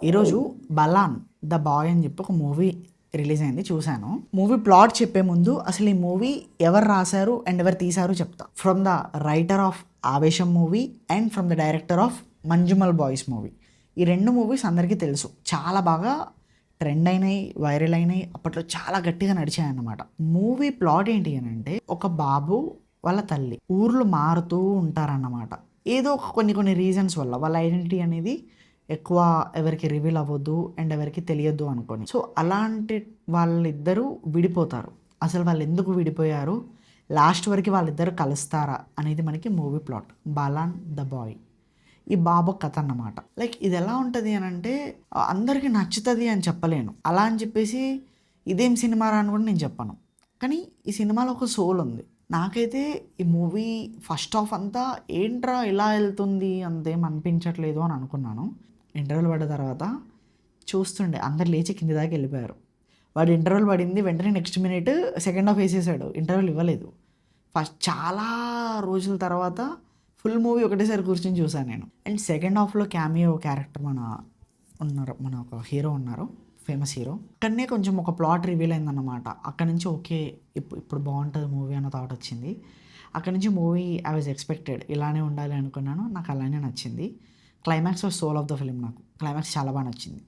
ఈరోజు బలాన్ the boy అని చెప్పి ఒక మూవీ రిలీజ్ అయింది, చూశాను. మూవీ ప్లాట్ చెప్పే ముందు అసలు ఈ మూవీ ఎవరు రాశారు అండ్ ఎవరు తీశారు చెప్తా. ఫ్రమ్ ద రైటర్ ఆఫ్ ఆవేశం movie and from the director of Manjummel boys movie. ఈ రెండు మూవీస్ అందరికీ తెలుసు, చాలా బాగా ట్రెండ్ అయినాయి, వైరల్ అయినాయి, అప్పట్లో చాలా గట్టిగా నడిచాయి అన్నమాట. మూవీ ప్లాట్ ఏంటి అని అంటే, ఒక బాబు వాళ్ళ తల్లి ఊర్లు మారుతూ ఉంటారన్నమాట. ఏదో కొన్ని రీజన్స్ వల్ల వాళ్ళ ఐడెంటిటీ అనేది ఎక్కువ ఎవరికి రివీల్ అవ్వద్దు అండ్ ఎవరికి తెలియద్దు అనుకొని. సో అలాంటి వాళ్ళిద్దరూ విడిపోతారు. అసలు వాళ్ళు ఎందుకు విడిపోయారు, లాస్ట్ వరకు వాళ్ళిద్దరు కలుస్తారా అనేది మనకి movie plot. Balan the boy, ఈ బాబు కథ అన్నమాట. లైక్ ఇది ఎలా ఉంటుంది అని అంటే, అందరికీ నచ్చుతుంది అని చెప్పలేను, అలా అని చెప్పేసి ఇదేం సినిమా రా అని కూడా నేను చెప్పను. కానీ ఈ సినిమాలో ఒక సోల్ ఉంది. నాకైతే ఈ మూవీ ఫస్ట్ హాఫ్ అంతా ఏంట్రా ఇలా వెళ్తుంది అంతేం అనిపించట్లేదు అని అనుకున్నాను. ఇంటర్వెల్ పడ్డ తర్వాత చూస్తుండే అందరు లేచి కింది దాకా వెళ్ళిపోయారు. వాడు ఇంటర్వెల్ పడింది వెంటనే నెక్స్ట్ మినిట్ సెకండ్ హాఫ్ వేసేసాడు, ఇంటర్వెల్ ఇవ్వలేదు. ఫస్ట్ చాలా రోజుల తర్వాత ఫుల్ మూవీ ఒకటేసారి కూర్చొని చూసాను నేను. అండ్ సెకండ్ హాఫ్లో క్యామియో క్యారెక్టర్ మన ఒక హీరో ఉన్నారు, ఫేమస్ హీరో. అక్కడనే కొంచెం ఒక ప్లాట్ రివీల్ అయిందన్నమాట. అక్కడ నుంచి ఓకే ఇప్పుడు బాగుంటుంది మూవీ అన్న థాట్ వచ్చింది. అక్కడ నుంచి మూవీ ఐ వాజ్ ఎక్స్పెక్టెడ్ ఇలానే ఉండాలి అనుకున్నాను, నాకు అలానే నచ్చింది. Climax was soul of the film. నాకు క్లైమాక్స్ చాలా బాగా నచ్చింది.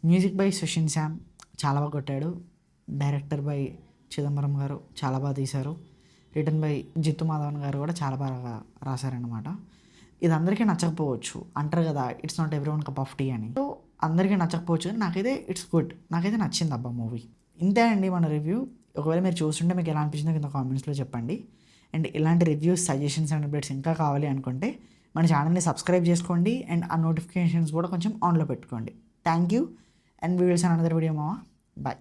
మ్యూజిక్ బై సుషిన్ శ్యామ్ చాలా బాగా కొట్టాడు. డైరెక్టర్ బై చిదంబరం గారు చాలా బాగా తీశారు. రిటర్న్ బై జిత్తు మాధవన్ గారు కూడా చాలా బాగా రాశారనమాట. ఇది అందరికీ నచ్చకపోవచ్చు, అంటారు కదా it's not everyone cup of tea అని. సో అందరికీ నచ్చకపోవచ్చు, కానీ నాకైతే ఇట్స్ గుడ్, నాకైతే నచ్చింది అబ్బా మూవీ. ఇంతే అండి మన రివ్యూ. ఒకవేళ మీరు చూస్తుంటే మీకు ఎలా అనిపించిందో కింద కామెంట్స్లో చెప్పండి. అండ్ ఇలాంటి రివ్యూస్, సజెషన్స్ అండ్ అప్డేట్స్ ఇంకా కావాలి అనుకుంటే మన ఛానల్ని సబ్స్క్రైబ్ చేసుకోండి అండ్ ఆ నోటిఫికేషన్స్ కూడా కొంచెం ఆన్లో పెట్టుకోండి. Thank you and we will see another video మావా. బాయ్.